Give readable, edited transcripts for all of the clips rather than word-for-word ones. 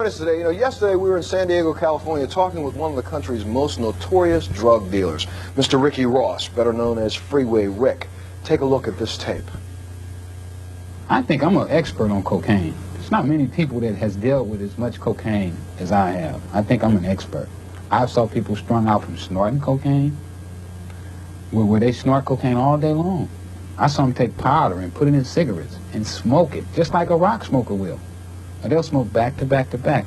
Today, yesterday we were in San Diego, California, talking with one of the country's most notorious drug dealers, Mr. Ricky Ross, better known as Freeway Rick. Take a look at this tape. I think I'm an expert on cocaine. There's not many people that has dealt with as much cocaine as I have. I think I'm an expert. I saw people strung out from snorting cocaine, where they snort cocaine all day long. I saw them take powder and put it in cigarettes and smoke it, just like a rock smoker will. And they'll smoke back to back to back.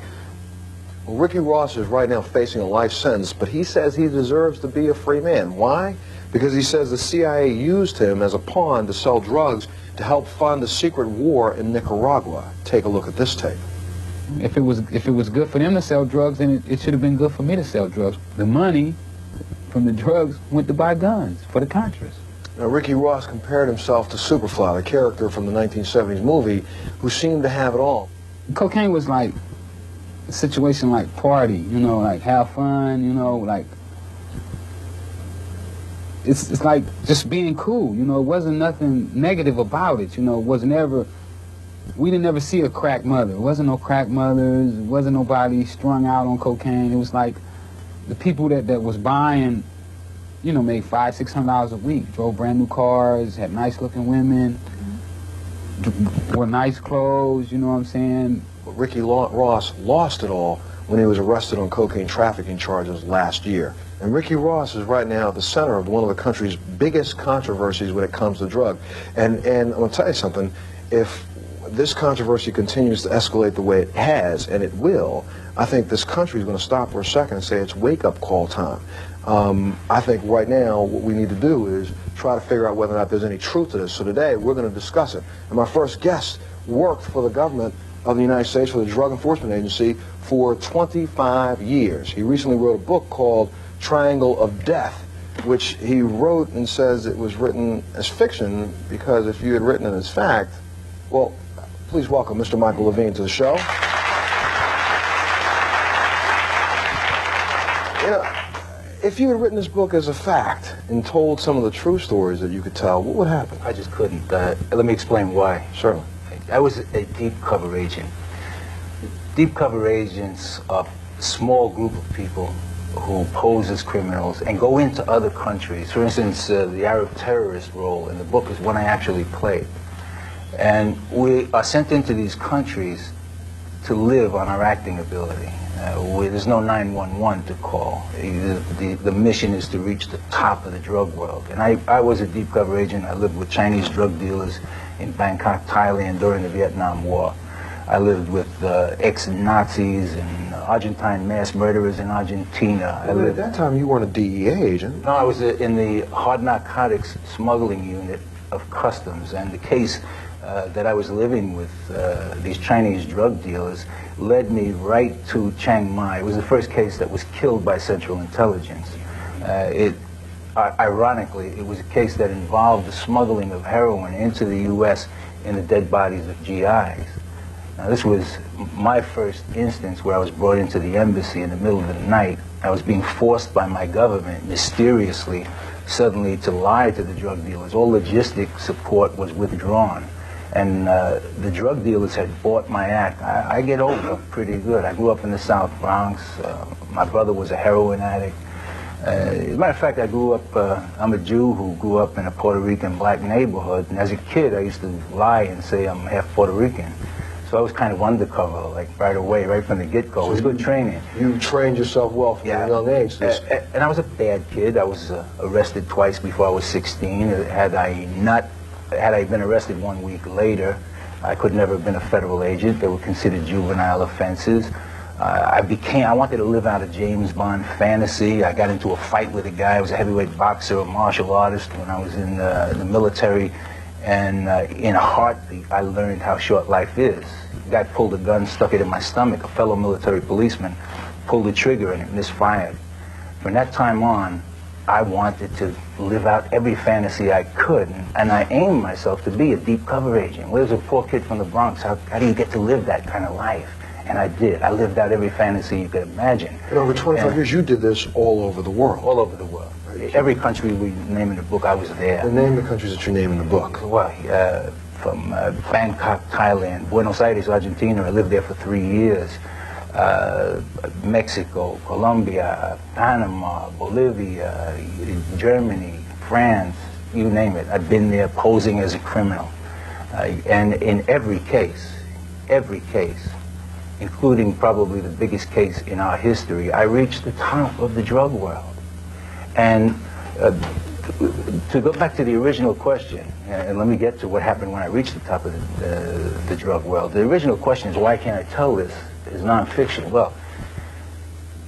Well, Ricky Ross is right now facing a life sentence, but he says he deserves to be a free man. Why? Because he says the CIA used him as a pawn to sell drugs to help fund a secret war in Nicaragua. Take a look at this tape. If it was good for them to sell drugs, then it should have been good for me to sell drugs. The money from the drugs went to buy guns for the Contras. Now, Ricky Ross compared himself to Superfly, the character from the 1970s movie, who seemed to have it all. Cocaine was like a situation like party, like have fun, like it's like just being cool, it wasn't nothing negative about it, we didn't ever see a crack mother. It wasn't no crack mothers, it wasn't nobody strung out on cocaine. It was like the people that was buying, made $500–600 a week, drove brand new cars, had nice looking women, wore nice clothes, you know what I'm saying? But Ricky Ross lost it all when he was arrested on cocaine trafficking charges last year. And Ricky Ross is right now at the center of one of the country's biggest controversies when it comes to drug. And I'm going to tell you something, if this controversy continues to escalate the way it has, and it will, I think this country is going to stop for a second and say it's wake-up call time. I think right now what we need to do is try to figure out whether or not there's any truth to this. So today we're going to discuss it. And my first guest worked for the government of the United States, for the Drug Enforcement Agency, for 25 years. He recently wrote a book called Triangle of Death, which he wrote and says it was written as fiction because if you had written it as fact, well, please welcome Mr. Michael Levine to the show. If you had written this book as a fact and told some of the true stories that you could tell, what would happen? I just couldn't. Let me explain why. Certainly. I was a deep cover agent. Deep cover agents are a small group of people who pose as criminals and go into other countries. For instance, the Arab terrorist role in the book is one I actually played. And we are sent into these countries to live on our acting ability. There's no 911 to call. The mission is to reach the top of the drug world. And I was a deep cover agent. I lived with Chinese drug dealers in Bangkok, Thailand during the Vietnam War. I lived with ex-Nazis and Argentine mass murderers in Argentina. At that time you weren't a DEA agent. No, I was in the hard narcotics smuggling unit of customs, and the case that I was living with these Chinese drug dealers led me right to Chiang Mai. It was the first case that was killed by Central Intelligence. Ironically, it was a case that involved the smuggling of heroin into the U.S. in the dead bodies of GIs. Now, this was my first instance where I was brought into the embassy in the middle of the night. I was being forced by my government, mysteriously, suddenly to lie to the drug dealers. All logistic support was withdrawn. And the drug dealers had bought my act. I get over pretty good. I grew up in the South Bronx. My brother was a heroin addict. As a matter of fact, I'm a Jew who grew up in a Puerto Rican black neighborhood. And as a kid, I used to lie and say I'm half Puerto Rican. So I was kind of undercover, like right away, right from the get-go. It was good training. You trained yourself well from a young age. And I was a bad kid. I was arrested twice before I was 16. Had I been arrested 1 week later, I could never have been a federal agent. They were considered juvenile offenses. I wanted to live out a James Bond fantasy. I got into a fight with a guy who was a heavyweight boxer, a martial artist when I was in the military. And in a heartbeat, I learned how short life is. The guy pulled a gun, stuck it in my stomach. A fellow military policeman pulled the trigger and it misfired. From that time on, I wanted to live out every fantasy I could, and I aimed myself to be a deep cover agent. Well, there's a poor kid from the Bronx. How do you get to live that kind of life? And I did. I lived out every fantasy you could imagine. And over 25 years, you did this all over the world. All over the world. Every country we name in the book, I was there. And name the countries that you name in the book. Well, from Bangkok, Thailand, Buenos Aires, Argentina. I lived there for 3 years. Mexico, Colombia, Panama, Bolivia, Germany, France, you name it. I've been there posing as a criminal. And in every case, including probably the biggest case in our history, I reached the top of the drug world. And to go back to the original question, and let me get to what happened when I reached the top of the drug world. The original question is, why can't I tell this as nonfiction? Well,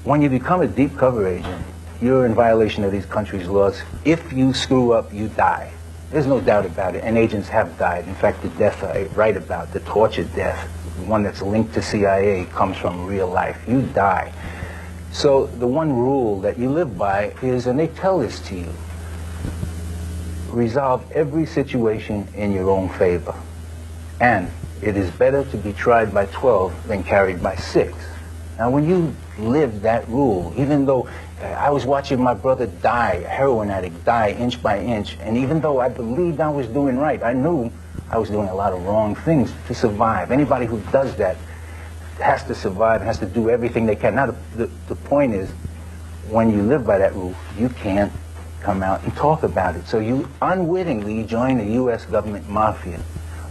when you become a deep cover agent, you're in violation of these countries' laws. If you screw up, you die. There's no doubt about it, and agents have died. In fact, the death I write about, the tortured death, the one that's linked to CIA, comes from real life. You die. So the one rule that you live by is, and they tell this to you, resolve every situation in your own favor. And it is better to be tried by 12 than carried by 6. Now, when you live that rule, even though I was watching my brother die, a heroin addict, die inch by inch, and even though I believed I was doing right, I knew I was doing a lot of wrong things to survive. Anybody who does that has to survive, has to do everything they can. Now, the point is, when you live by that rule, you can't come out and talk about it. So you unwittingly join the U.S. government mafia,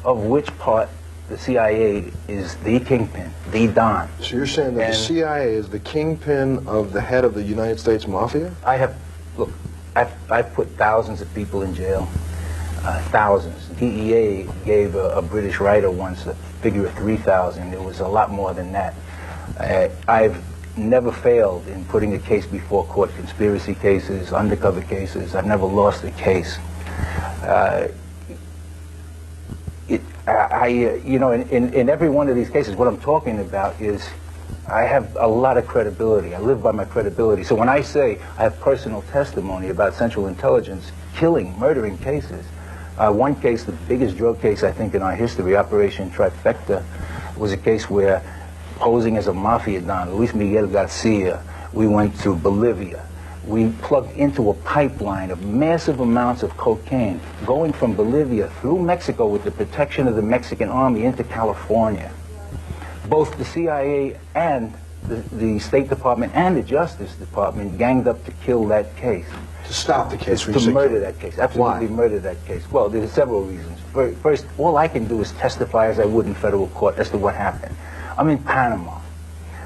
of which part the CIA is the kingpin, the Don. So you're saying that the CIA is the kingpin of the head of the United States Mafia? I've put thousands of people in jail, thousands. DEA gave a British writer once a figure of 3,000. It was a lot more than that. I've never failed in putting a case before court, conspiracy cases, undercover cases. I've never lost a case. In every one of these cases, what I'm talking about is I have a lot of credibility. I live by my credibility. So when I say I have personal testimony about Central Intelligence killing, murdering cases, one case, the biggest drug case I think in our history, Operation Trifecta, was a case where, posing as a mafia don, Luis Miguel Garcia, we went to Bolivia. We plugged into a pipeline of massive amounts of cocaine going from Bolivia through Mexico with the protection of the Mexican army into California. Both the CIA and the State Department and the Justice Department ganged up to kill that case. To stop the case? To murder that case. Absolutely. Why? Murder that case. Well, there's several reasons. First, all I can do is testify as I would in federal court as to what happened. I'm in Panama.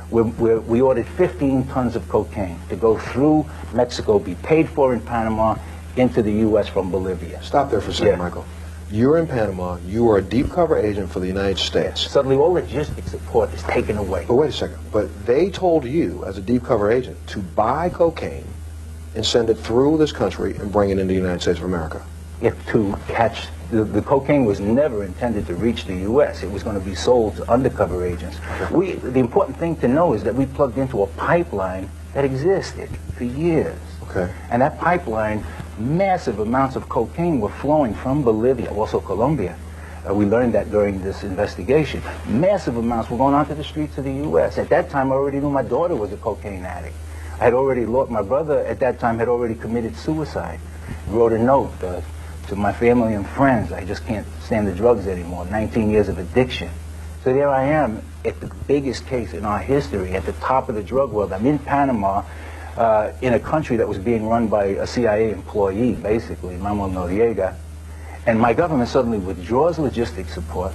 We ordered 15 tons of cocaine to go through Mexico, be paid for in Panama, into the U.S. from Bolivia. Stop there for a second, Yeah. Michael. You're in Panama. You are a deep cover agent for the United States. Suddenly, all logistics support is taken away. But wait a second. But they told you, as a deep cover agent, to buy cocaine and send it through this country and bring it into the United States of America. If to catch the cocaine was never intended to reach the U.S. It was going to be sold to undercover agents. The important thing to know is that we plugged into a pipeline that existed for years. Okay. And that pipeline, massive amounts of cocaine were flowing from Bolivia, also Colombia. We learned that during this investigation. Massive amounts were going onto the streets of the U.S. At that time, I already knew my daughter was a cocaine addict. I had already lost, my brother at that time had already committed suicide. He wrote a note to my family and friends, I just can't stand the drugs anymore, 19 years of addiction. So there I am at the biggest case in our history, at the top of the drug world. I'm in Panama, in a country that was being run by a CIA employee, basically, Manuel Noriega, and my government suddenly withdraws logistics support,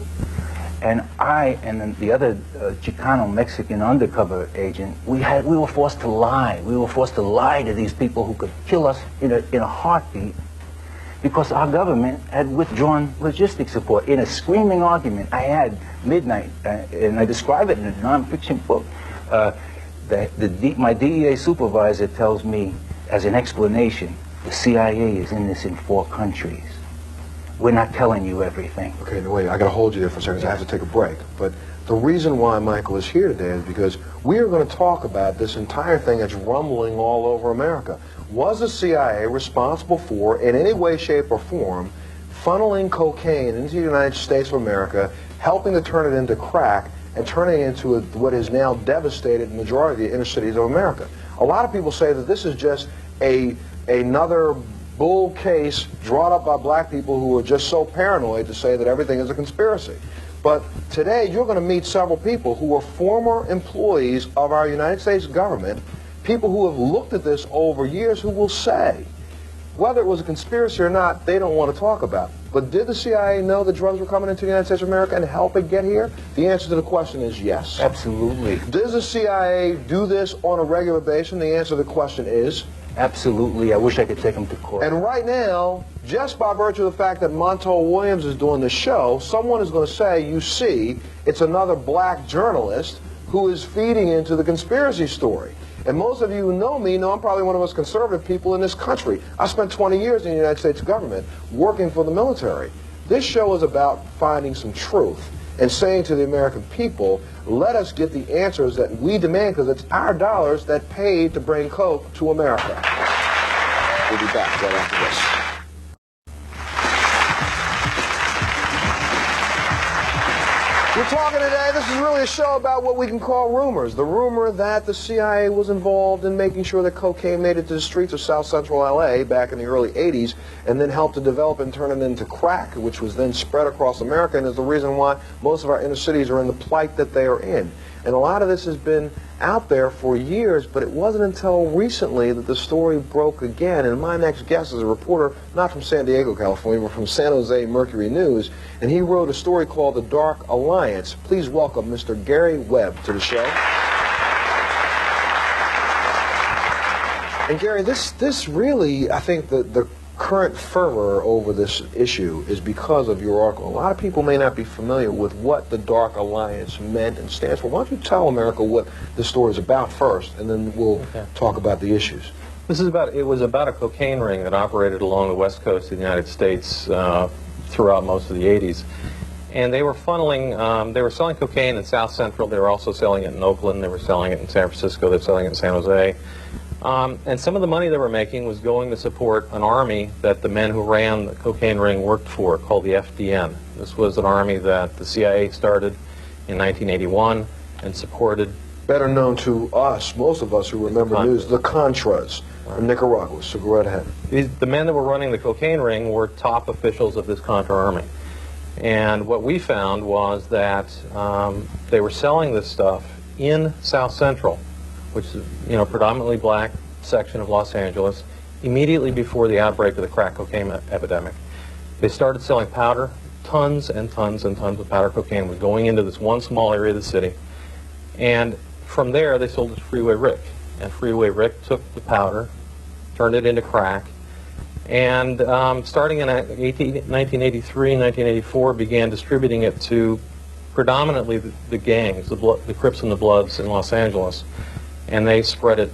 and I and then the other Chicano-Mexican undercover agent, we were forced to lie. We were forced to lie to these people who could kill us in a heartbeat, because our government had withdrawn logistics support. In a screaming argument I had midnight, and I describe it in a nonfiction book, my DEA supervisor tells me, as an explanation, the CIA is in this in 4 countries. We're not telling you everything. Okay, no, wait, I got to hold you there for a second, 'cause I have to take a break. But the reason why Michael is here today is because we are going to talk about this entire thing that's rumbling all over America. Was the CIA responsible for, in any way, shape, or form, funneling cocaine into the United States of America, helping to turn it into crack, and turning it into what is now devastated the majority of the inner cities of America? A lot of people say that this is just another bull case drawn up by black people who are just so paranoid to say that everything is a conspiracy. But today you're going to meet several people who are former employees of our United States government, people who have looked at this over years, who will say, whether it was a conspiracy or not, they don't want to talk about it. But did the CIA know that drugs were coming into the United States of America and help it get here? The answer to the question is yes. Absolutely. Does the CIA do this on a regular basis? The answer to the question is Absolutely. I wish I could take them to court. and right now, just by virtue of the fact that Montel Williams is doing the show, someone is going to say, you see, it's another black journalist who is feeding into the conspiracy story. And most of you who know me know I'm probably one of the most conservative people in this country. I spent 20 years in the United States government working for the military. This show is about finding some truth and saying to the American people, let us get the answers that we demand, because it's our dollars that paid to bring Coke to America. We'll be back right after this. We're talking today, this is really a show about what we can call rumors. The rumor that the CIA was involved in making sure that cocaine made it to the streets of South Central LA back in the early 80s and then helped to develop and turn it into crack, which was then spread across America, and is the reason why most of our inner cities are in the plight that they are in. And a lot of this has been out there for years, but it wasn't until recently that the story broke again. And my next guest is a reporter, not from San Diego, California, but from San Jose Mercury News, and he wrote a story called The Dark Alliance. Please welcome Mr. Gary Webb to the show. And Gary, this really, I think the current fervor over this issue is because of your article. A lot of people may not be familiar with what the Dark Alliance meant and stands for. Why don't you tell America what the story is about first, and then we'll talk about the issues. It was about a cocaine ring that operated along the west coast of the United States throughout most of the 80s. And they were funneling, they were selling cocaine in South Central. They were also selling it in Oakland. They were selling it in San Francisco. They were selling it in San Jose. And some of the money they were making was going to support an army that the men who ran the cocaine ring worked for, called the FDN. This was an army that the CIA started in 1981 and supported. Better known to us, most of us who remember news, the Contras from Nicaragua. So go right ahead. The men that were running the cocaine ring were top officials of this Contra army. And what we found was that they were selling this stuff in South Central, which is, predominantly black section of Los Angeles, immediately before the outbreak of the crack cocaine epidemic. They started selling powder. Tons and tons and tons of powder cocaine was going into this one small area of the city. And from there, they sold it to Freeway Rick. And Freeway Rick took the powder, turned it into crack, and starting in 1983, 1984, began distributing it to predominantly the gangs, the Crips and the Bloods in Los Angeles. And they spread it,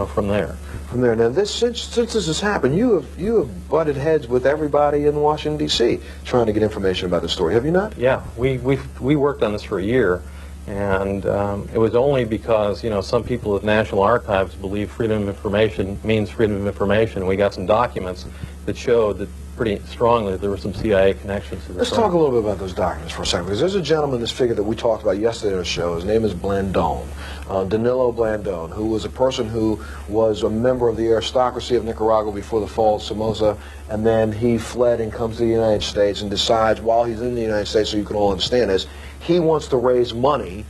from there. From there. Now, since this has happened, you have butted heads with everybody in Washington, D.C., trying to get information about the story. Have you not? Yeah, we worked on this for a year, and it was only because, some people at National Archives believe freedom of information means freedom of information. We got some documents that showed that pretty strongly there were some CIA connections to this. Let's talk a little bit about those documents for a second, because there's a gentleman, this figure that we talked about yesterday on the show. His name is Blandón, Danilo Blandón, who was a person who was a member of the aristocracy of Nicaragua before the fall of Somoza, and then he fled and comes to the United States and decides, while he's in the United States, so you can all understand this, he wants to raise money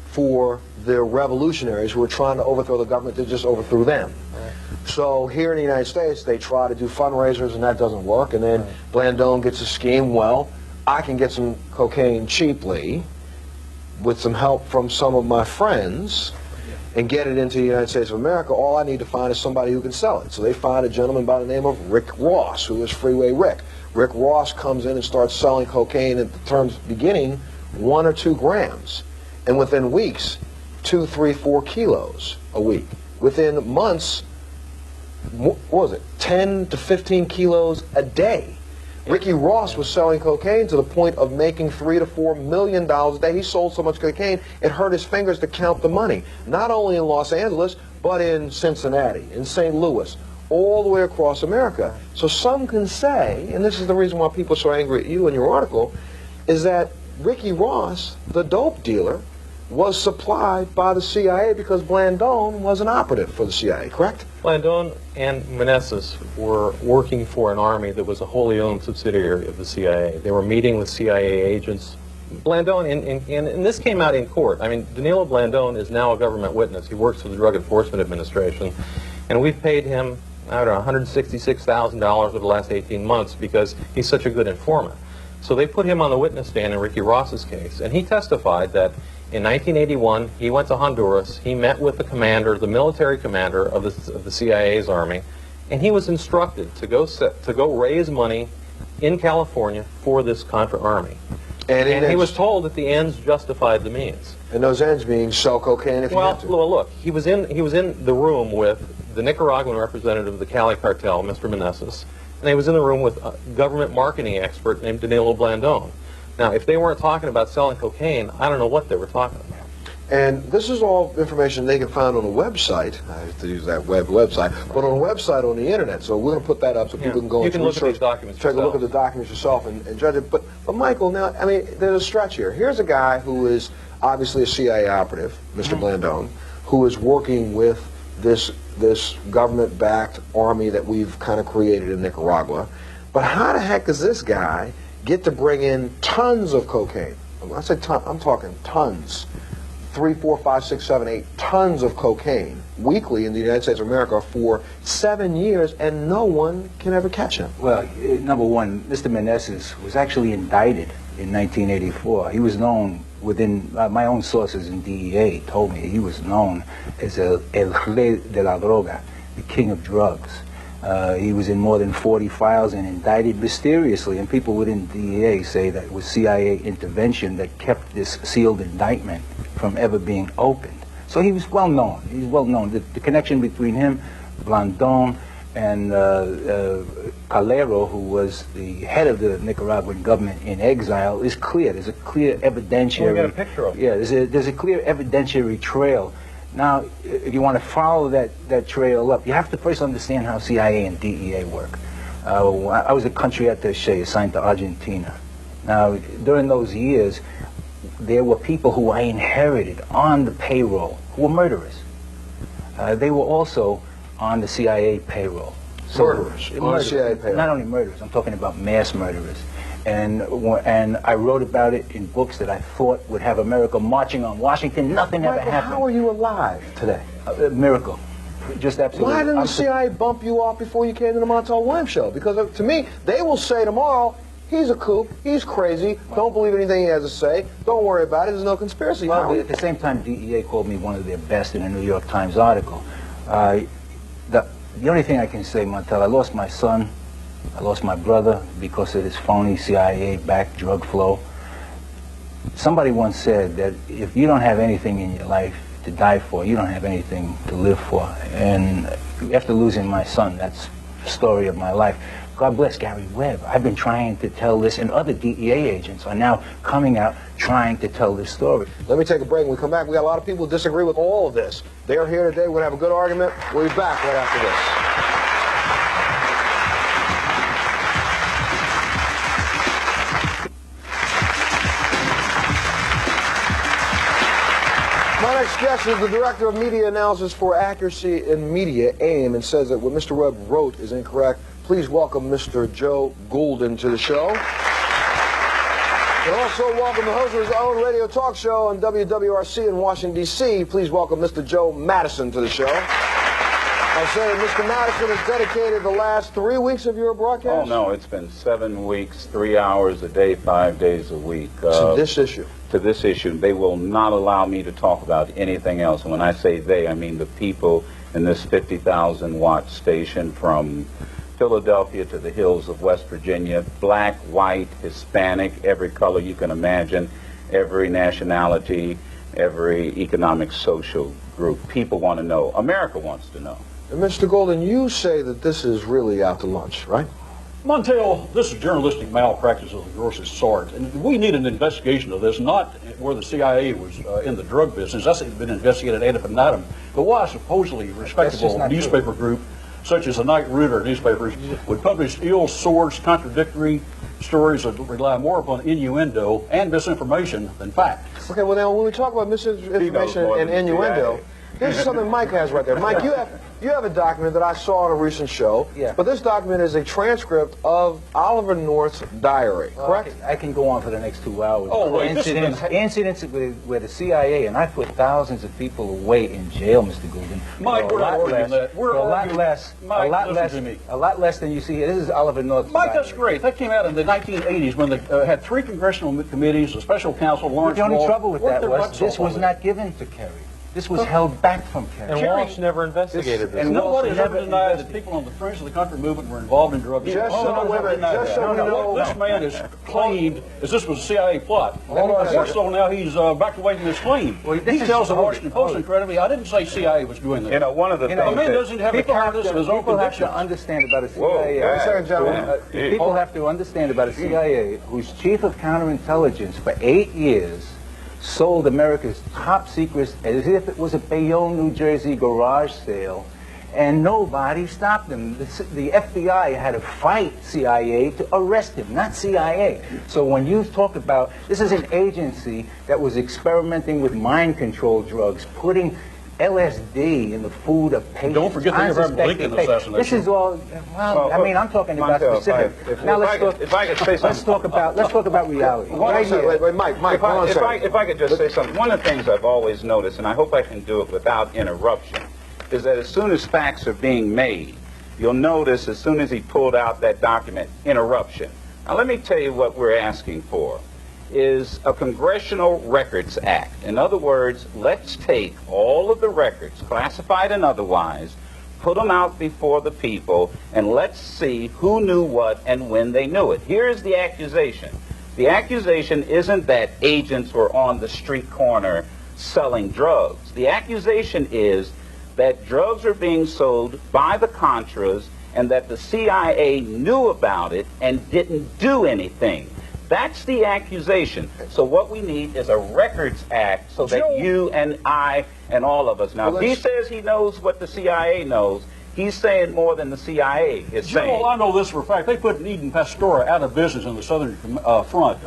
for the revolutionaries who are trying to overthrow the government that just overthrew them. So here in the United States, they try to do fundraisers, and that doesn't work. And then Blandón gets a scheme. Well, I can get some cocaine cheaply with some help from some of my friends and get it into the United States of America. All I need to find is somebody who can sell it. So they find a gentleman by the name of Rick Ross, who is Freeway Rick. Rick Ross comes in and starts selling cocaine at the terms beginning 1 or 2 grams. And within weeks, 2, 3, 4 kilos a week. Within months, what was it, 10 to 15 kilos a day. Ricky Ross was selling cocaine to the point of making $3 to $4 million a day. He sold so much cocaine, it hurt his fingers to count the money. Not only in Los Angeles, but in Cincinnati, in St. Louis, all the way across America. So some can say, and this is the reason why people are so angry at you in your article, is that Ricky Ross, the dope dealer, was supplied by the CIA because Blandón was an operative for the CIA, correct? Blandón and Meneses were working for an army that was a wholly owned subsidiary of the CIA. They were meeting with CIA agents Blandone, and this came out in court. I mean, Danilo Blandone is now a government witness. He works for the Drug Enforcement Administration, and we've paid him, I don't know, $166,000 over the last 18 months because he's such a good informant. So they put him on the witness stand in Ricky Ross's case, and he testified that in 1981 he went to Honduras, he met with the commander, the military commander of the CIA's army, and he was instructed to go raise money in California for this Contra army. And he was told that the ends justified the means. And those ends being sell cocaine if you have to. Well, look, he was in the room with the Nicaraguan representative of the Cali cartel, Mr. Meneses, and he was in the room with a government marketing expert named Danilo Blandone. Now, if they weren't talking about selling cocaine, I don't know what they were talking about. And this is all information they can find on a website. I have to use that website, but on a website on the internet. So we're going to put that up so people can go and look at these documents take yourself. a look at the documents yourself and judge it. But Michael, now, I mean, there's a stretch here. Here's a guy who is obviously a CIA operative, Mr. Blandone, who is working with this government-backed army that we've kind of created in Nicaragua. But how the heck does this guy get to bring in tons of cocaine? When I say ton, I'm talking tons. 3, 4, 5, 6, 7, 8 tons of cocaine weekly in the United States of America for 7 years, and no one can ever catch him. Well, number one, Mr. Meneses was actually indicted in 1984. He was known within, my own sources in DEA told me he was known as el rey de la droga, the king of drugs. He was in more than 40 files and indicted mysteriously, and people within DEA say that it was CIA intervention that kept this sealed indictment from ever being opened. So he was well known. He's well known. The connection between him, Blandone, and Calero, who was the head of the Nicaraguan government in exile, is clear. There's a clear evidentiary. We got a picture of it. Yeah, there's a clear evidentiary trail. Now, if you want to follow that trail up, you have to first understand how CIA and DEA work. I was a country attaché assigned to Argentina. Now, during those years, there were people who I inherited on the payroll who were murderers. They were also on the CIA payroll. So, Murderers on the CIA payroll. Not only murderers, I'm talking about mass murderers. And I wrote about it in books that I thought would have America marching on Washington. Nothing ever Michael, happened. how are you alive today? A miracle. Just absolutely. Why didn't the CIA bump you off before you came to the Montel Williams show? Because to me, they will say tomorrow, he's a kook, he's crazy, don't believe anything he has to say, don't worry about it, there's no conspiracy. Well, at the same time, DEA called me one of their best in a New York Times article. The only thing I can say, Montel, I lost my son, I lost my brother because of this phony CIA-backed drug flow. Somebody once said that if you don't have anything in your life to die for, you don't have anything to live for. And after losing my son, that's the story of my life. God bless Gary Webb. I've been trying to tell this, and other DEA agents are now coming out trying to tell this story. Let me take a break. When we come back, we got a lot of people who disagree with all of this. They're here today. We're going to have a good argument. We'll be back right after this. My next guest is the Director of Media Analysis for Accuracy in Media, AIM, and says that what Mr. Webb wrote is incorrect. Please welcome Mr. Joe Goulden to the show. And also welcome the host of his own radio talk show on WWRC in Washington, D.C. Please welcome Mr. Joe Madison to the show. I say that Mr. Madison has dedicated the last 3 weeks of your broadcast. Oh, no, it's been 7 weeks, 3 hours a day, 5 days a week. To this issue. To this issue. They will not allow me to talk about anything else. And when I say they, I mean the people in this 50,000-watt station from Philadelphia to the hills of West Virginia, black, white, Hispanic, every color you can imagine, every nationality, every economic, social group. People want to know. America wants to know. And Mr. Goulden, you say that this is really out to lunch, right? Montel, this is journalistic malpractice of the grossest sort, and we need an investigation of this, not where the CIA was in the drug business. That's been investigated ad infinitum, but why a supposedly respectable newspaper group, such as the Night Rooter newspapers, would publish ill-sourced, contradictory stories that rely more upon innuendo and misinformation than fact. Okay, well now when we talk about misinformation and innuendo, here's something Mike has right there. Mike, you have a document that I saw on a recent show, Yeah. but this document is a transcript of Oliver North's diary, correct? I can go on for the next 2 hours. Oh, wait, this is Incidents where the CIA, and I put thousands of people away in jail, Mr. Goulden. Mike, for we're not arguing that. We're for a lot arguing- less, Mike, listen to me. a lot less than you see here. This is Oliver North's Mike, diary. that's great. That came out in the 1980s when they had 3 congressional committees, a special counsel, Lawrence The only Walsh, trouble with worked that their was butts this off on was it. not given to Kerry. This was held back from Kerry. And Walsh never investigated this. and Nobody Walsh has ever never denied that people on the fringe of the country movement were involved in drug use. Just so- No, wait a minute, denied just that. so we know- What this man has claimed is this was a CIA plot. Hold on a More second. so now he's backed away from his claim. Well, this He is- tells the hold Washington it, Post hold it. incredibly, I didn't say CIA was doing this. You know, one of the You know, A things man that, doesn't have the People have cowardice of his own to convictions. understand about a Whoa, CIA. guys. Wait a second, gentlemen. People have to understand about a CIA whose chief of counterintelligence for 8 years sold America's top secrets as if it was a Bayonne, New Jersey garage sale, and nobody stopped him. The FBI had to fight CIA to arrest him, not CIA. So when you talk about, this is an agency that was experimenting with mind control drugs, putting LSD in the food of patients. Don't forget the Abraham unsuspecting Lincoln patients. assassination. This is all, well, I mean, I'm talking about Montel, specific. Now if I could say something. let's talk about reality. Hold on a Right second. here. Wait, Mike, hold on a second. If I could just say something, one of the things I've always noticed, and I hope I can do it without interruption, is that as soon as facts are being made, you'll notice as soon as he pulled out that document, interruption. Now let me tell you what we're asking for is a Congressional Records Act. In other words, let's take all of the records, classified and otherwise, put them out before the people, and let's see who knew what and when they knew it. Here is the accusation. The accusation isn't that agents were on the street corner selling drugs. The accusation is that drugs are being sold by the Contras and that the CIA knew about it and didn't do anything. That's the accusation. So what we need is a Records Act so that Joe. you and I and all of us. Now, Well, if he let's- says he knows what the CIA knows, he's saying more than the CIA is saying. Joel, I know this for a fact. They put Eden Pastora out of business in the Southern Front.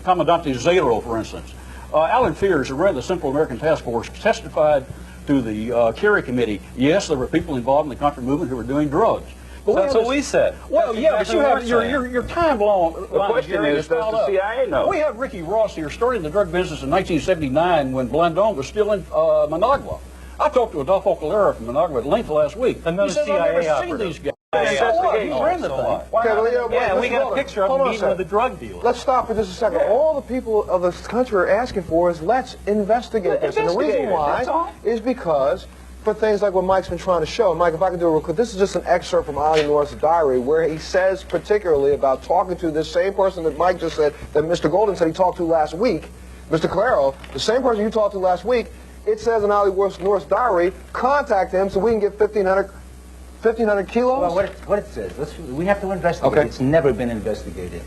Commandante Zero, for instance. Alan Fears, who ran the Central American Task Force, testified to the Kerry Committee. Yes, there were people involved in the Contra movement who were doing drugs. But That's what we said. Well, That's yeah, exactly but what you we're have saying. your time long. The question is, does the CIA know? We have Ricky Ross here, starting the drug business in 1979 when Blandon was still in Managua. I talked to Adolfo Calera from Managua at length last week. Another he says, CIA I've never seen operative. these guys. Yeah, So what? He investigation. ran the So thing. what? Okay, well, you know, Yeah, we got hold a on. picture of Hold him on a meeting with the second. drug dealer. Let's stop for just a second. All the people of this country are asking for is let's investigate this. And the reason Investigate it, that's why all. is because for things like what Mike's been trying to show. Mike, if I could do it real quick, this is just an excerpt from Ollie North's diary where he says particularly about talking to this same person that Mike just said, that Mr. Golden said he talked to last week, Mr. Calero, the same person you talked to last week. It says in Ollie North's diary, contact him so we can get 1,500 kilos? Well, what it says, we have to investigate. Okay. It's never been investigated.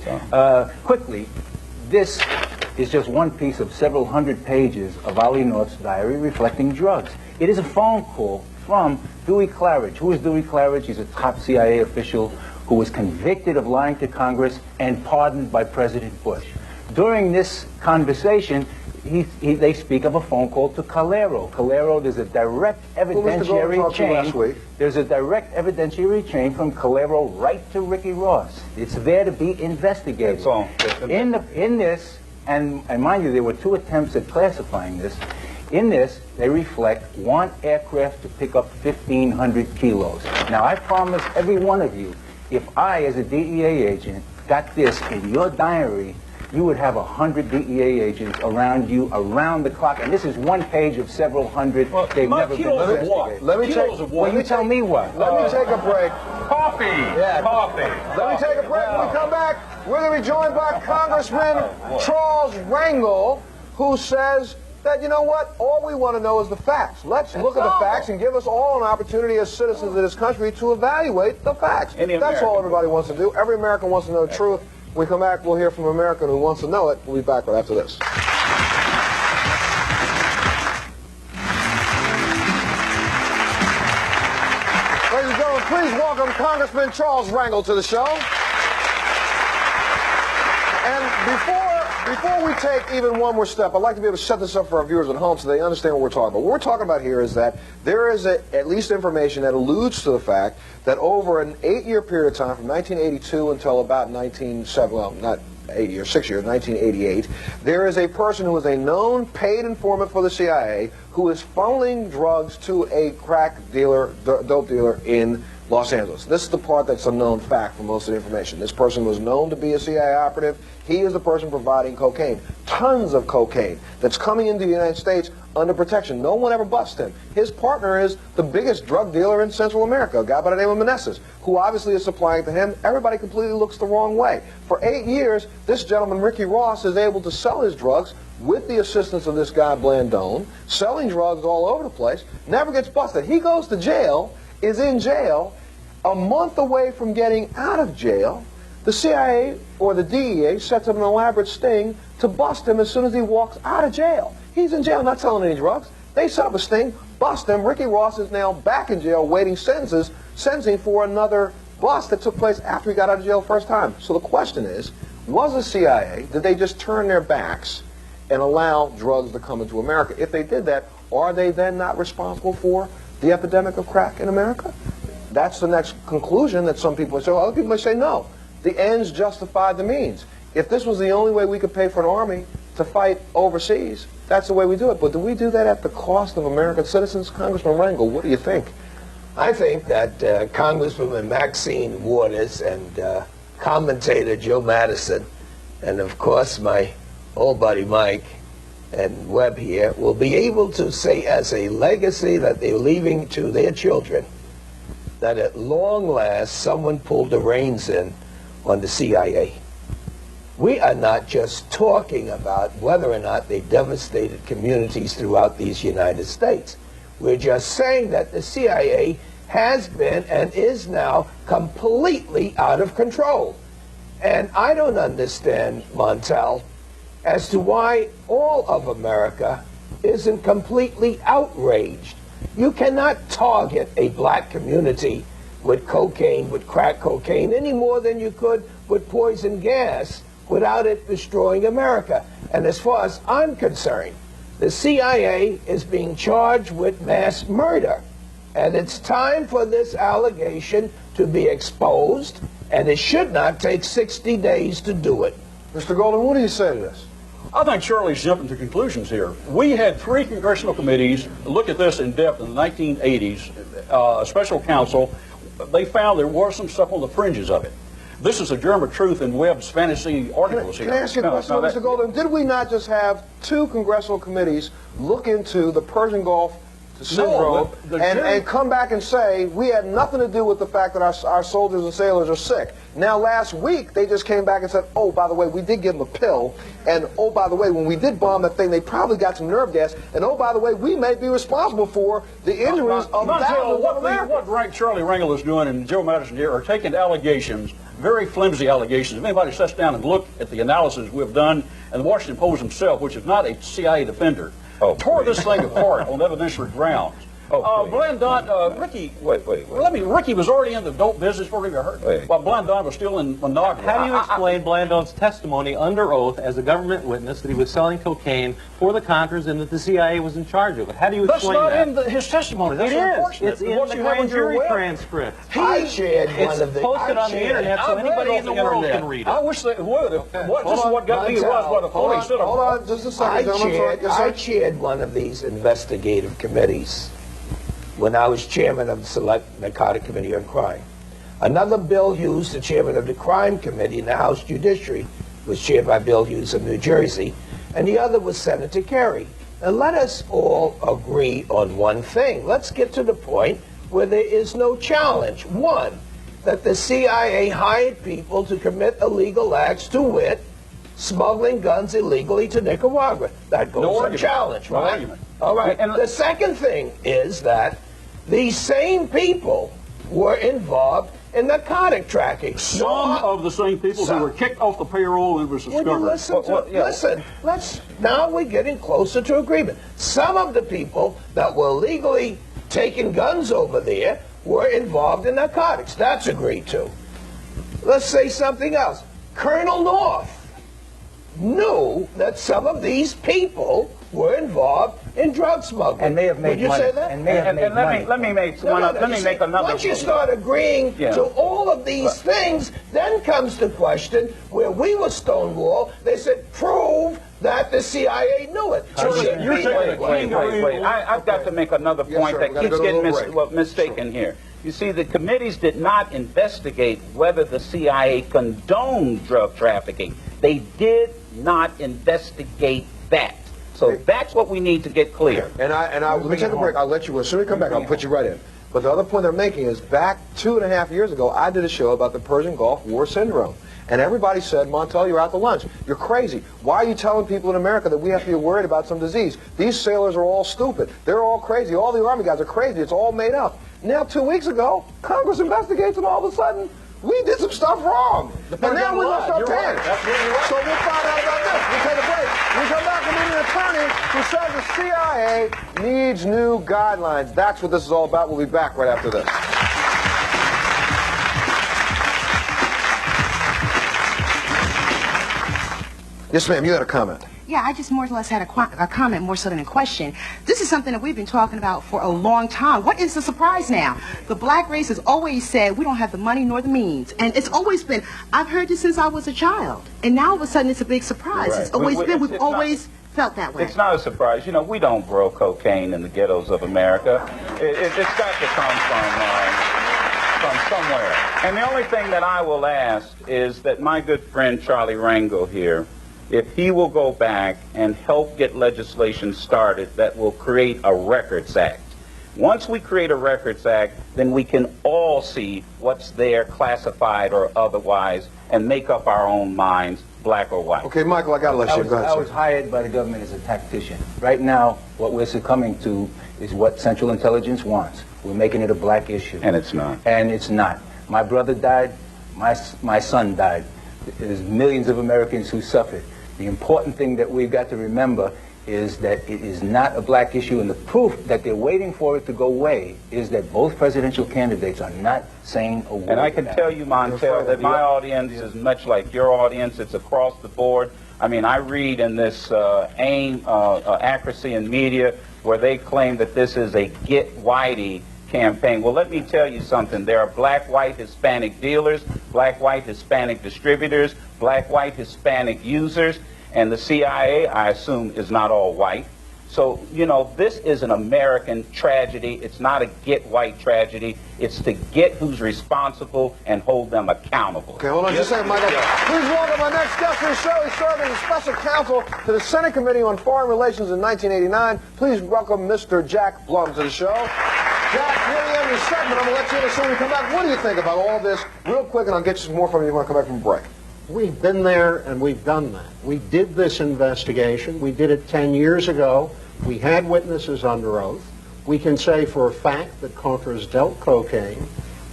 Quickly, this is just one piece of several hundred pages of Ollie North's diary reflecting drugs. It is a phone call from Dewey Claridge. Who is Dewey Claridge? He's a top CIA official who was convicted of lying to Congress and pardoned by President Bush. During this conversation, they speak of a phone call to Calero. Calero, there's a direct Mr. Golden evidentiary talked to last chain. week. There's a direct evidentiary chain from Calero right to Ricky Ross. It's there to be investigated. That's all. In this, and mind you, there were 2 attempts at classifying this. In this, they reflect one aircraft to pick up 1,500 kilos. Now, I promise every one of you, if I, as a DEA agent, got this in your diary, you would have 100 DEA agents around you, around the clock. And this is one page of several hundred. They've Mike, never been kilos of what? investigated. Let me Kilos take- of what? Well, you tell me what. Let me take a break. Coffee! Yeah. Coffee! Let me take a break. When we come back, we're going to be joined by Congressman Charles Rangel, who says that, you know what, all we want to know is the facts. Let's look at the facts and give us all an opportunity as citizens of this country to evaluate the facts. Any That's all American. everybody wants to do. Every American wants to know the truth. When we come back, we'll hear from an American who wants to know it. We'll be back right after this. Ladies and gentlemen, please welcome Congressman Charles Rangel to the show. And Before we take even one more step, I'd like to be able to set this up for our viewers at home so they understand what we're talking about. What we're talking about here is that there is at least information that alludes to the fact that over an 8-year period of time, from 1982 until about 1970, well, not 8 years, 6 years, 1988, there is a person who is a known paid informant for the CIA who is funneling drugs to a crack dealer, dope dealer in Los Angeles. This is the part that's a known fact for most of the information. This person was known to be a CIA operative. He is the person providing cocaine. Tons of cocaine that's coming into the United States under protection. No one ever busts him. His partner is the biggest drug dealer in Central America, a guy by the name of Meneses, who obviously is supplying to him. Everybody completely looks the wrong way. For 8 years, this gentleman, Ricky Ross, is able to sell his drugs with the assistance of this guy, Blandone, selling drugs all over the place, never gets busted. He goes to jail, is in jail, a month away from getting out of jail. The CIA or the DEA sets up an elaborate sting to bust him as soon as he walks out of jail. He's in jail, not selling any drugs. They set up a sting, bust him. Ricky Ross is now back in jail waiting sentencing for another bust that took place after he got out of jail the first time. So the question is, was the CIA, did they just turn their backs and allow drugs to come into America? If they did that, are they then not responsible for the epidemic of crack in America? That's the next conclusion that some people say. Well, other people may say no. The ends justify the means. If this was the only way we could pay for an army to fight overseas, that's the way we do it. But do we do that at the cost of American citizens? Congressman Rangel, what do you think? I think that Congresswoman Maxine Waters and commentator Joe Madison, and of course my old buddy Mike and Webb here, will be able to say as a legacy that they're leaving to their children that at long last someone pulled the reins in on the CIA. We are not just talking about whether or not they devastated communities throughout these United States. We're just saying that the CIA has been and is now completely out of control. And I don't understand, Montel, as to why all of America isn't completely outraged. You cannot target a black community with cocaine, with crack cocaine, any more than you could with poison gas without it destroying America. And as far as I'm concerned, the CIA is being charged with mass murder. And it's time for this allegation to be exposed, and it should not take 60 days to do it. Mr. Golden, what do you say to this? I think Charlie's jumping to conclusions here. We had 3 congressional committees look at this in depth in the 1980s, a special counsel. They found there was some stuff on the fringes of it. This is a germ of truth in Webb's fantasy articles here. Can I ask you a question, Mr. Golden? Did we not just have 2 congressional committees look into the Persian Gulf syndrome and come back and say we had nothing to do with the fact that our soldiers and sailors are sick? Now, last week, they just came back and said, oh, by the way, we did give them a pill, and oh, by the way, when we did bomb that thing, they probably got some nerve gas, and oh, by the way, we may be responsible for the injuries of thousands of Americans. What Charlie Rangel is doing and Joe Madison here are taking allegations, very flimsy allegations. If anybody sits down and look at the analysis we've done, and the Washington Post himself, which is not a CIA defender, tore this thing apart on evidentiary grounds. Blandon, Ricky. Wait. Ricky was already in the dope business before he got hurt. While Blandon was still in monogamy. How do you explain Blandon's testimony under oath as a government witness that he was selling cocaine for the Contras and that the CIA was in charge of it? How do you explain that? That's not in his testimony. That's unfortunate. It's in the grand jury transcript. I shared one of the... It's posted on the internet so anybody in the world can read it. I wish they would. This is what got me was what the police said. Hold on, just a second. I chaired one of these investigative committees when I was chairman of the Select Narcotic Committee on Crime. Another, Bill Hughes, the chairman of the Crime Committee in the House Judiciary, was chaired by Bill Hughes of New Jersey, and the other was Senator Kerry. And let us all agree on one thing. Let's get to the point where there is no challenge. One, that the CIA hired people to commit illegal acts, to wit, smuggling guns illegally to Nicaragua. That goes unchallenged, right? No argument. All right. And the second thing is that these same people were involved in narcotic trafficking. Some of the same people who were kicked off the payroll and was discovered. Listen, now we're getting closer to agreement. Some of the people that were legally taking guns over there were involved in narcotics. That's agreed to. Let's say something else. Colonel North knew that some of these people were involved in drug smuggling. And may have made Would you money. say that? And may have made money. Let me make No, one. no, no, Let you me see, make another. Once you start agreeing Yeah. to all of these things, then comes the question where we were Stonewall. They said, prove that the CIA knew it. So it shouldn't you're be saying that way. Wait. I've got to make another Yes, point sir. that We gotta keeps go to a getting little break. mistaken here. You see, the committees did not investigate whether the CIA condoned drug trafficking. They did not investigate that. So that's what we need to get clear. And let me take a break. I'll let you, as soon as we come back, I'll put you right in. But the other point they're making is back 2.5 years ago, I did a show about the Persian Gulf War Syndrome. And everybody said, Montel, you're out to lunch. You're crazy. Why are you telling people in America that we have to be worried about some disease? These sailors are all stupid. They're all crazy. All the Army guys are crazy. It's all made up. Now, 2 weeks ago, Congress investigates and all of a sudden, we did some stuff wrong. And now we're going to start paying. So we'll find out about this. We'll take a break. When we come back, we'll meet an attorney who says the CIA needs new guidelines. That's what this is all about. We'll be back right after this. Yes, ma'am, you had a comment. Yeah, I just more or less had a comment more so than a question. This is something that we've been talking about for a long time. What is the surprise now? The black race has always said we don't have the money nor the means. And it's always been, I've heard this since I was a child. And now all of a sudden it's a big surprise. Right. It's always been, we've it's always felt that way. It's not a surprise. You know, we don't grow cocaine in the ghettos of America. It's got to come from somewhere. And the only thing that I will ask is that my good friend Charlie Rangel here, if he will go back and help get legislation started that will create a Records Act. Once we create a Records Act, then we can all see what's there, classified or otherwise, and make up our own minds, black or white. Okay, Michael, I got to let you go ahead, I sir. was hired by the government as a tactician. Right now, what we're succumbing to is what Central Intelligence wants. We're making it a black issue. And it's not. And it's not. My brother died. My son died. There's millions of Americans who suffered. The important thing that we've got to remember is that it is not a black issue, and the proof that they're waiting for it to go away is that both presidential candidates are not saying a word. And I can tell you, Montel, that my audience is much like your audience. It's across the board. I mean, I read in this Accuracy in Media where they claim that this is a Get Whitey campaign. Well, let me tell you something. There are black, white, Hispanic dealers, black, white, Hispanic distributors, black, white, Hispanic users, and the CIA, I assume, is not all white. So, you know, this is an American tragedy. It's not a get white tragedy. It's to get who's responsible and hold them accountable. Okay, hold on just a second, Michael. Please welcome our next guest to the show. He served as a special counsel to the Senate Committee on Foreign Relations in 1989. Please welcome Mr. Jack Blum to the show. Jack, near the end of the segment, I'm going to let you in as soon as we come back. What do you think about all this? Real quick, and I'll get you some more from you when I come back from break. We've been there and we've done that. We did this investigation. We did it 10 years ago. We had witnesses under oath. We can say for a fact that Contras dealt cocaine,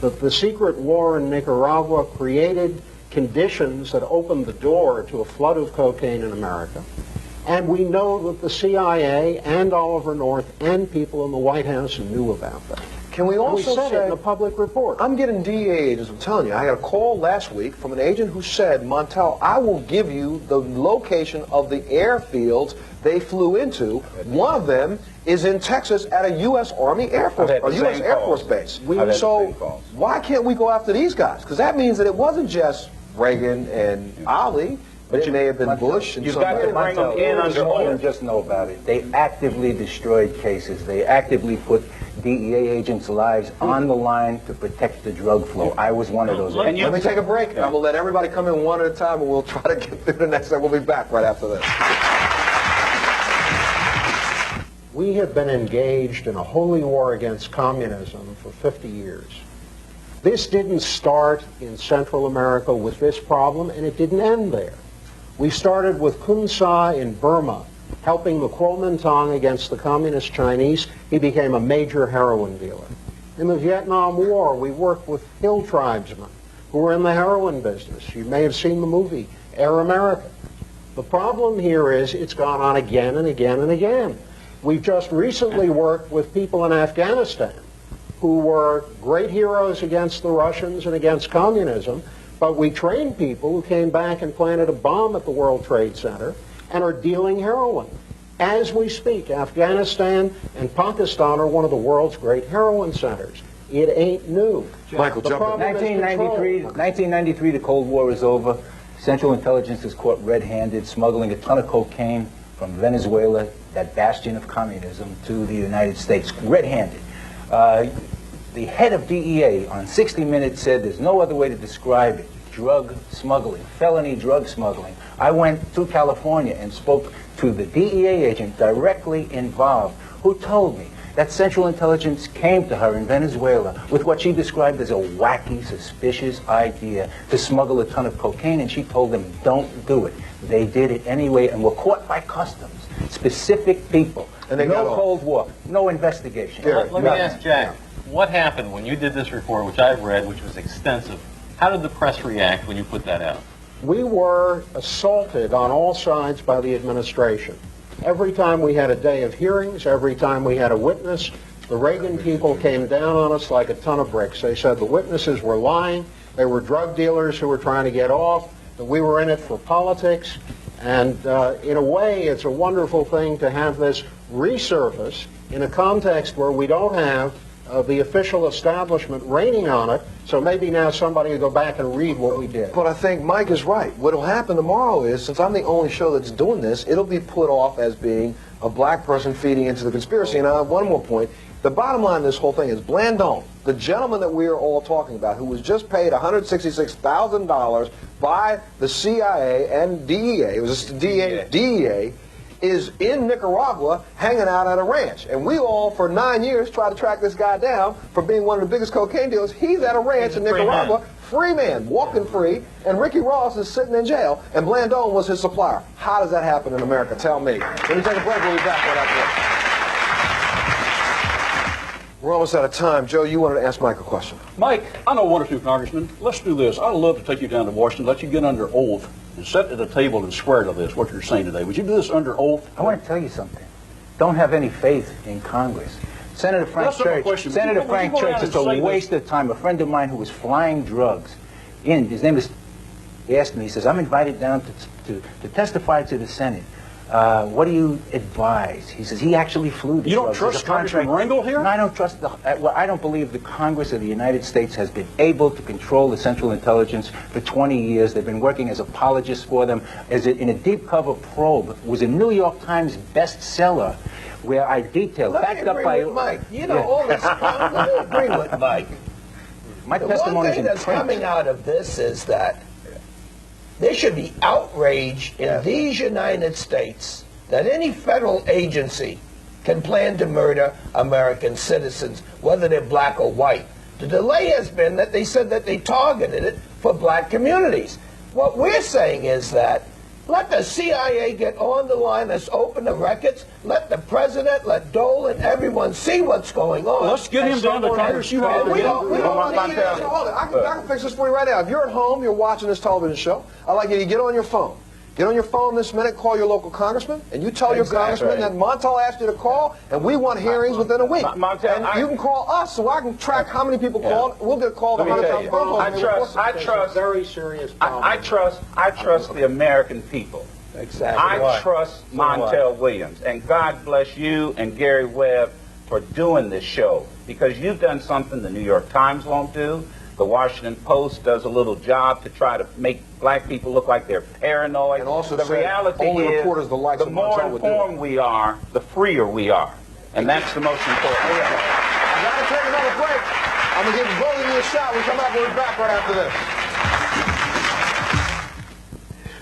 that the secret war in Nicaragua created conditions that opened the door to a flood of cocaine in America. And we know that the CIA and Oliver North and people in the White House knew about that. Can we also we said say, it in a public report. I'm getting DEA agents, I'm telling you. I got a call last week from an agent who said, Montel, I will give you the location of the airfields they flew into. One of them is in Texas at a U.S. Army Air Force, I've had or the U.S. same Air calls. Force base. I've had the So same calls. why can't we go after these guys? Because that means that it wasn't just Reagan and Ali, but it may have been Bush and You've got to bring them in under more than oath. just know about it. They actively destroyed cases. They actively put DEA agents' lives on the line to protect the drug flow. I was one of those. And you- Let me take a break. I'm going to let everybody come in one at a time, and we'll try to get through the next one. We'll be back right after this. We have been engaged in a holy war against communism for 50 years. This didn't start in Central America with this problem, and it didn't end there. We started with Kun Sa in Burma, helping the Kuomintang against the Communist Chinese. He became a major heroin dealer. In the Vietnam War, we worked with hill tribesmen who were in the heroin business. You may have seen the movie Air America. The problem here is it's gone on again and again and again. We've just recently worked with people in Afghanistan who were great heroes against the Russians and against communism, But we trained people who came back and planted a bomb at the World Trade Center and are dealing heroin. As we speak, Afghanistan and Pakistan are one of the world's great heroin centers. It ain't new. Michael, The jump in. problem is 1993, the Cold War is over. Central Intelligence is caught red-handed smuggling a ton of cocaine from Venezuela, that bastion of communism, to the United States, red-handed. The head of DEA on 60 Minutes said there's no other way to describe it. Drug smuggling, felony drug smuggling. I went to California and spoke to the DEA agent directly involved, who told me that Central Intelligence came to her in Venezuela with what she described as a wacky, suspicious idea to smuggle a ton of cocaine, and she told them, don't do it. They did it anyway and were caught by customs. Specific people. And they got no off. Cold War, no investigation. Let me ask Jack, what happened when you did this report, which I've read, which was extensive? How did the press react when you put that out? We were assaulted on all sides by the administration. Every time we had a day of hearings, every time we had a witness, the Reagan people came down on us like a ton of bricks. They said the witnesses were lying, they were drug dealers who were trying to get off, that we were in it for politics. And in a way, it's a wonderful thing to have this resurface in a context where we don't have the official establishment raining on it, so maybe now somebody will go back and read what we did. But I think Mike is right. What will happen tomorrow is, since I'm the only show that's doing this, it'll be put off as being a black person feeding into the conspiracy. And I have one more point. The bottom line of this whole thing is Blandon, the gentleman that we are all talking about, who was just paid $166,000 by the CIA and DEA, it was a DEA, is in Nicaragua hanging out at a ranch. And we all, for 9 years, tried to track this guy down for being one of the biggest cocaine dealers. He's at a ranch in Nicaragua, free man, walking free, and Ricky Ross is sitting in jail, and Blandon was his supplier. How does that happen in America? Tell me. Let me take a break. We'll be back right after this. We're almost out of time. Joe, you wanted to ask Mike a question. Mike, I know one or two congressmen. Let's do this. I'd love to take you down to Washington, let you get under oath, and sit at a table and swear to this, what you're saying today. Would you do this under oath? I want to tell you something. Don't have any faith in Congress. Senator Frank Church is a waste of time. A friend of mine who was flying drugs in, his name is, he asked me, he says, I'm invited down to testify to the Senate. What do you advise? He says he actually flew the You don't drugs. trust Congressman Rangel here? No, I don't trust well, I don't believe the Congress of the United States has been able to control the Central Intelligence for 20 years. They've been working as apologists for them. In a deep cover probe, it was a New York Times bestseller where I detailed, backed up by Mike. You know, all this, let me agree with Mike. my The one testimony is thing in that's print. coming out of this is that there should be outrage in these United States that any federal agency can plan to murder American citizens, whether they're black or white. The delay has been that they said that they targeted it for black communities. What we're saying is that let the CIA get on the line, let's open the records, let the president, let Dole and everyone see what's going on. Let's get him down to Congress. You have We don't need it. Hold it. I can fix this for you right now. If you're at home, you're watching this television show, I'd like you to get on your phone. Get on your phone this minute, call your local congressman, and you tell your congressman that Montel asked you to call, and we want hearings within a week. Montel, and you can call us so I can track how many people called. We'll get called 100,000 phone calls. I trust very serious problem. I trust the American people. Exactly. I trust Montel Williams, and God bless you and Gary Webb for doing this show, because you've done something the New York Times won't do. The Washington Post does a little job to try to make black people look like they're paranoid. And also the reality only is, reporters the likes of more Montel would do it. informed we are, the freer we are. And that's the most important thing. I gotta take another break. I'm gonna give both of you a shot. We'll come back. We'll be back right after this.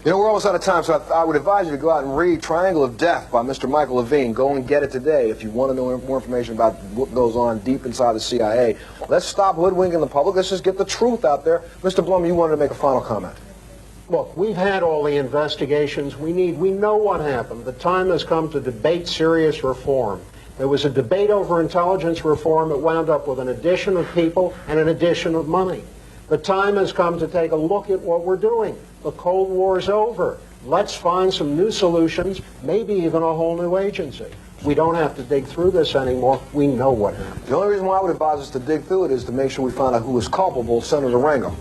You know, we're almost out of time, so I would advise you to go out and read Triangle of Death by Mr. Michael Levine. Go and get it today if you want to know more information about what goes on deep inside the CIA. Let's stop hoodwinking the public. Let's just get the truth out there. Mr. Blum, you wanted to make a final comment. Look, we've had all the investigations we need. We know what happened. The time has come to debate serious reform. There was a debate over intelligence reform. It wound up with an addition of people and an addition of money. The time has come to take a look at what we're doing. The Cold War is over. Let's find some new solutions, maybe even a whole new agency. We don't have to dig through this anymore. We know what happened. The only reason why I would advise us to dig through it is to make sure we find out who is culpable, Senator Rangel.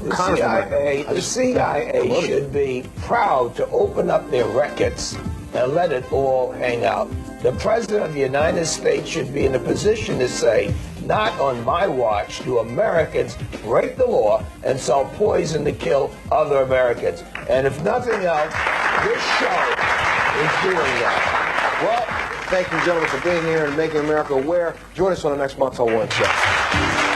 The CIA should be proud to open up their records and let it all hang out. The President of the United States should be in a position to say, not on my watch do Americans break the law and sell poison to kill other Americans. And if nothing else, this show is doing that. Well, thank you, gentlemen, for being here and making America aware. Join us on the next Montel One Show.